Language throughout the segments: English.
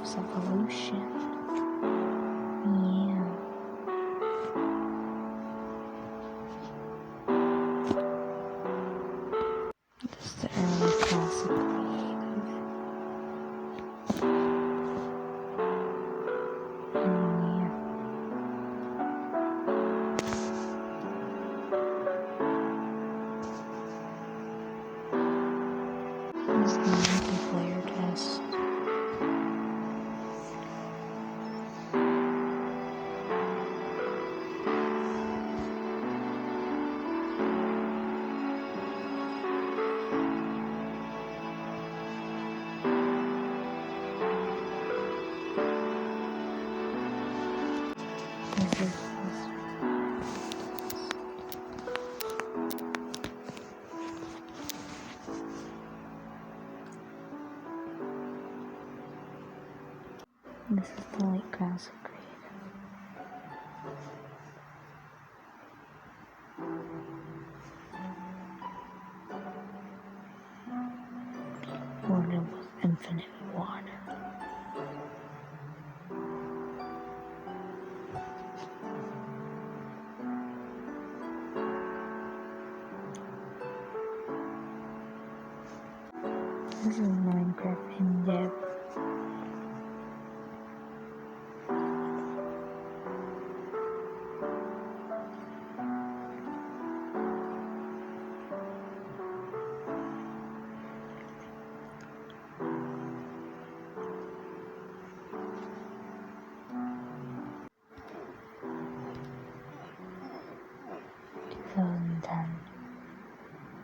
Minecraft's evolution. Yeah. This is the early classic creative. Yeah. This is the multiplayer test. This is the late classic creative. Water with infinite water. This is Minecraft in depth.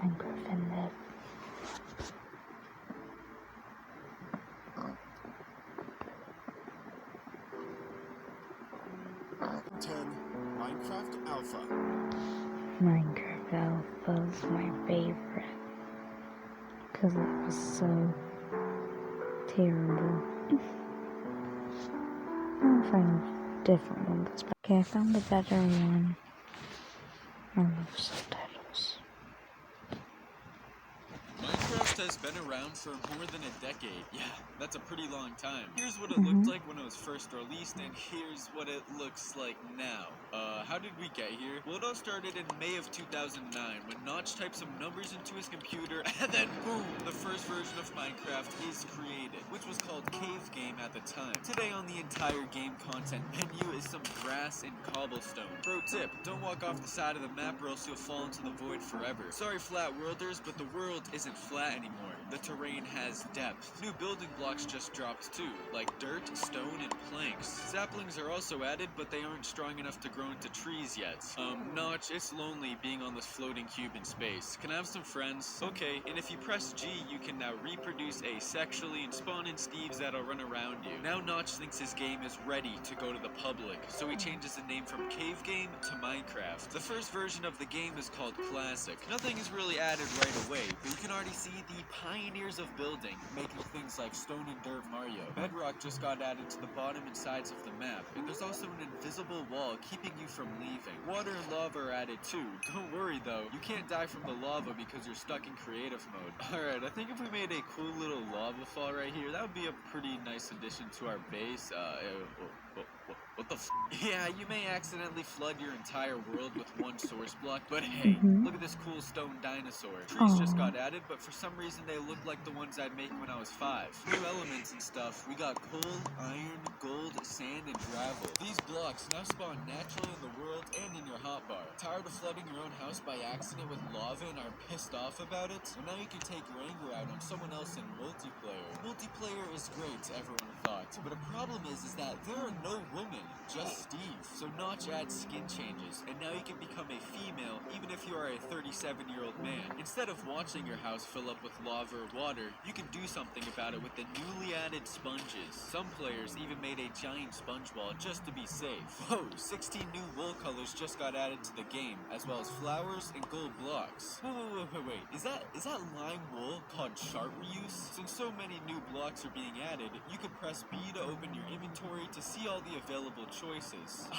Minecraft in depth. Minecraft Alpha. Minecraft Alpha was my favorite because it was so terrible. I'll find a different one that's better. Okay, I found a better one. I love subtitles. Minecraft has been around for more than a decade. Yeah, that's a pretty long time. Here's what it looked like when it was first released, and here's what it looks like now. How did we get here? Well, it all started in May of 2009 when Notch typed some numbers into his computer, and then boom, the first version of Minecraft is created, which was called Cave Game at the time. Today on the entire game content menu is some grass and cobblestone. Pro tip, don't walk off the side of the map or else you'll fall into the void forever. Sorry flat worlders, but the world isn't flat anymore. The terrain has depth. New building blocks just dropped too, like dirt, stone, and planks. Saplings are also added, but they aren't strong enough to grow into trees yet. Notch, it's lonely being on this floating cube in space. Can I have some friends? Okay, and if you press G, you can now reproduce asexually and spawn in Steves that'll run around you. Now Notch thinks his game is ready to go to the public, so he changes the name from Cave Game to Minecraft. The first version of the game is called Classic. Nothing is really added right away, but you can already see the pioneers of building, making things like Stone and Dirt Mario. Bedrock just got added to the bottom and sides of the map, and there's also an invisible wall keeping you from leaving. Water and lava are added too. Don't worry though, you can't die from the lava because you're stuck in creative mode. Alright, I think if we made a cool little lava fall right here, that would be a pretty nice addition to our base. What the f? Yeah, you may accidentally flood your entire world with one source block, but hey, look at this cool stone dinosaur. Trees just got added, but for some reason they look like the ones I'd make when I was 5. New elements and stuff. We got coal, iron, gold, sand, and gravel. These blocks now spawn naturally in the world and in your hotbar. Tired of flooding your own house by accident with lava and are pissed off about it? Well, now you can take your anger out on someone else in multiplayer. Multiplayer is great, everyone thought, but a problem is that there are no women, just Steve. So Notch adds skin changes, and now you can become a female even if you are a 37-year-old man. Instead of watching your house fill up with lava or water, you can do something about it with the newly added sponges. Some players even made a giant sponge wall just to be safe. Whoa, 16 new wool colors just got added to the game, as well as flowers and gold blocks. Wait, is that lime wool called sharp reuse? Since so many new blocks are being added, you can press B to open your inventory to see all the available choices.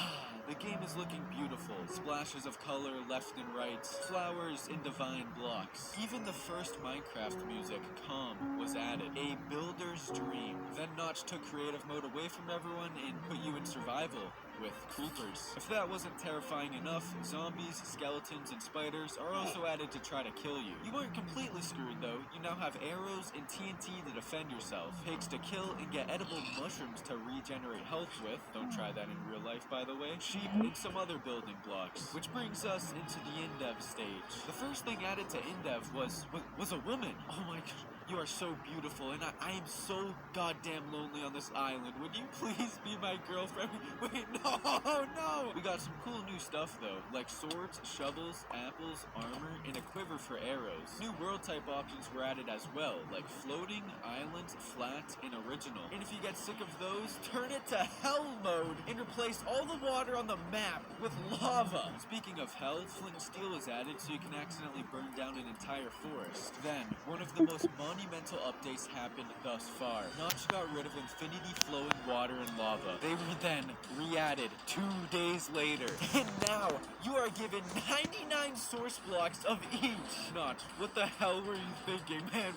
The game is looking beautiful. Splashes of color left and right, flowers and divine blocks. Even the first Minecraft music, Calm, was added. A builder's dream. Then Notch took creative mode away from everyone and put you in survival with creepers. If that wasn't terrifying enough, zombies, skeletons, and spiders are also added to try to kill you. You weren't completely screwed though. You now have arrows and TNT to defend yourself, pigs to kill, and get edible mushrooms to regenerate health with. Don't try that in real life, by the way. Sheep and some other building blocks. Which brings us into the Indev stage. The first thing added to Indev was a woman. Oh my god. You are so beautiful, and I am so goddamn lonely on this island. Would you please be my girlfriend? Wait, no! We got some cool new stuff, though, like swords, shovels, apples, armor, and a quiver for arrows. New world type options were added as well, like floating, islands, flat, and original. And if you get sick of those, turn it to hell mode and replace all the water on the map with lava. Speaking of hell, flint and steel was added so you can accidentally burn down an entire forest. Then, one of the most monumental updates happened thus far. Notch got rid of infinity flowing water and lava. They were then re-added 2 days later. And now, you are given 99 source blocks of each. Notch, what the hell were you thinking, man?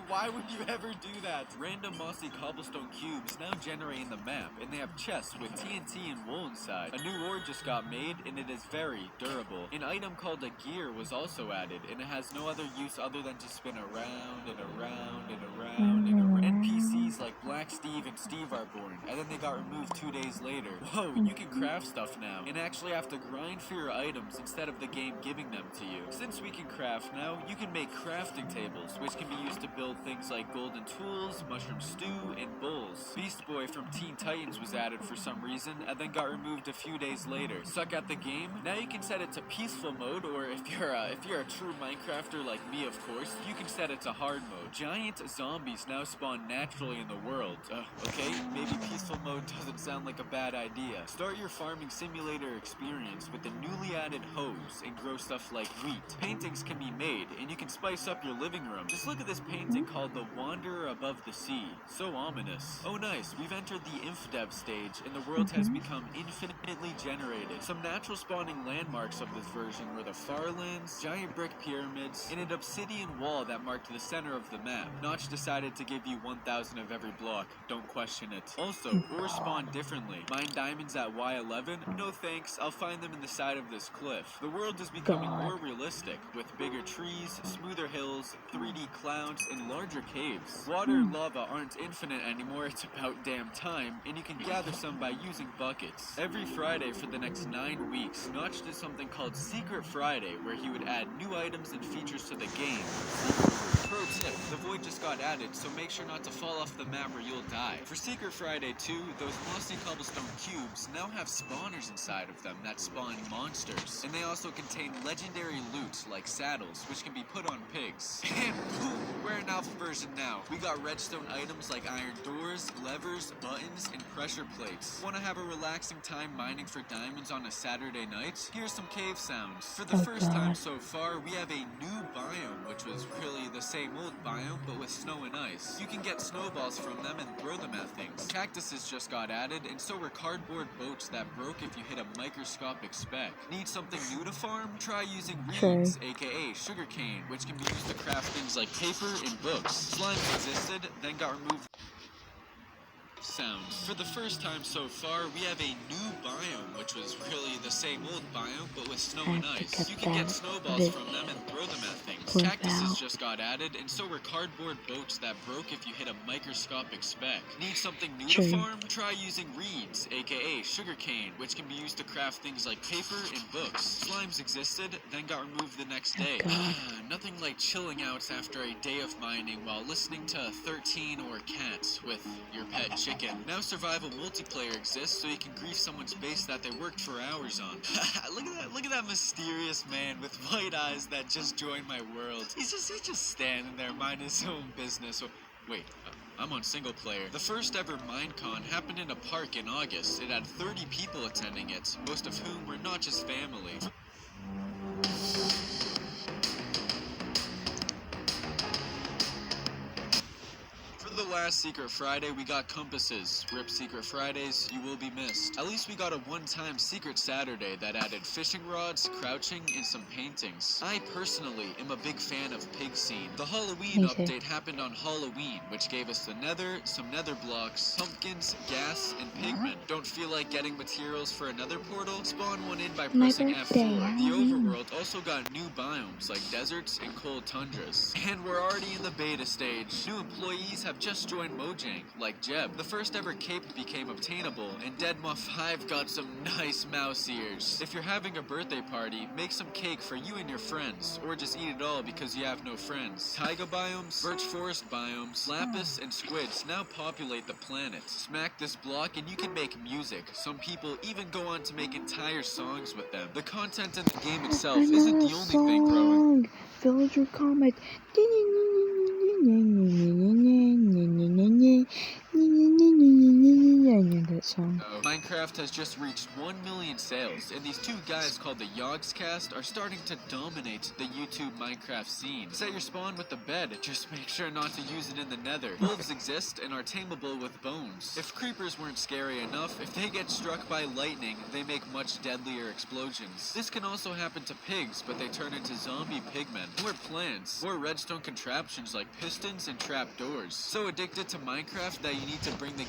Why would you ever do that? Random mossy cobblestone cubes now generate in the map, and they have chests with TNT and wool inside. A new ore just got made, and it is very durable. An item called a gear was also added, and it has no other use other than to spin around and around and around and around. NPCs like Black Steve and Steve are born, and then they got removed 2 days later. Whoa, you can craft stuff now, and actually have to grind for your items instead of the game giving them to you. Since we can craft now, you can make crafting tables, which can be used to build things like golden tools, mushroom stew, and bowls. Beast Boy from Teen Titans was added for some reason, and then got removed a few days later. Suck at the game? Now you can set it to peaceful mode, or if you're a true Minecrafter like me, of course, you can set it to hard mode. Giant zombies now spawn naturally in the world. Okay, maybe peaceful mode doesn't sound like a bad idea. Start your farming simulator experience with the newly added hoes and grow stuff like wheat. Paintings can be made, and you can spice up your living room. Just look at this painting called The Wanderer Above the Sea. So ominous. Oh nice, we've entered the InfDev stage, and the world has become infinitely generated. Some natural spawning landmarks of this version were the Farlands, giant brick pyramids, and an obsidian wall that marked the center of the map. Notch decided to give you 1,000 of every block. Don't question it. Also, ore spawn differently. Mine diamonds at Y11? No thanks, I'll find them in the side of this cliff. The world is becoming more realistic, with bigger trees, smoother hills, 3D clouds, and larger caves. Water and lava aren't infinite anymore, it's about damn time, and you can gather some by using buckets. Every Friday for the next 9 weeks, Notch did something called Secret Friday, where he would add new items and features to the game. Pro tip, the void just got added, so make sure not to fall off the map or you'll die. For Secret Friday 2, those mossy cobblestone cubes now have spawners inside of them that spawn monsters. And they also contain legendary loot like saddles, which can be put on pigs. And boom, we're in alpha version now. We got redstone items like iron doors, levers, buttons, and pressure plates. Want to have a relaxing time mining for diamonds on a Saturday night? Here's some cave sounds. For the first time so far, we have a new biome, which was really the same old biome, but with snow and ice. You can get snowballs from them and throw them at things. Cactuses just got added, and so were cardboard boats that broke if you hit a microscopic speck. Need something new to farm? Try using reeds, aka sugarcane, which can be used to craft things like paper and books. Slimes existed, then got removed. Sounds. For the first time so far, we have a new biome, which was really the same old biome, but with snow and ice. You can get snowballs from them and throw them at things. Cactuses just got added, and so were cardboard boats that broke if you hit a microscopic speck. Need something new to farm? Try using reeds, aka sugarcane, which can be used to craft things like paper and books. Slimes existed, then got removed the next day. Nothing like chilling out after a day of mining while listening to 13 or Cats with your pet chicken. Now survival multiplayer exists, so you can grief someone's base that they worked for hours on. Look at that mysterious man with white eyes that just joined my world. He's just standing there minding his own business. Wait, I'm on single player. The first ever Minecon happened in a park in August. It had 30 people attending it, most of whom were not just family. For the last Secret Friday, we got compasses. Rip Secret Fridays, you will be missed. At least we got a one-time Secret Saturday that added fishing rods, crouching, and some paintings. I personally am a big fan of Pig Scene. The Halloween Me too. update happened on Halloween, which gave us the nether, some nether blocks, pumpkins, gas, and pigment. Don't feel like getting materials for another portal? Spawn one in by My pressing birthday, F4. The Halloween. overworld also got new biomes like deserts and cold tundras. And we're already in the beta stage. New employees have just joined Mojang, like Jeb. The first ever cape became obtainable, and Deadma 5 got some nice mouse ears. If you're having a birthday party, make some cake for you and your friends, or just eat it all because you have no friends. Taiga biomes, birch forest biomes, lapis, and squids now populate the planet. Smack this block and you can make music. Some people even go on to make entire songs with them. The content in the game itself isn't the only thing growing. Villager comet. I knew that song. Minecraft has just reached 1 million sales, and these two guys called the Yogscast are starting to dominate the YouTube Minecraft scene. Set your spawn with the bed, just make sure not to use it in the nether. Wolves exist and are tameable with bones. If creepers weren't scary enough, if they get struck by lightning, they make much deadlier explosions. This can also happen to pigs, but they turn into zombie pigmen, or plants, or redstone contraptions like pistons and trapdoors. So addicted to Minecraft that you need to bring the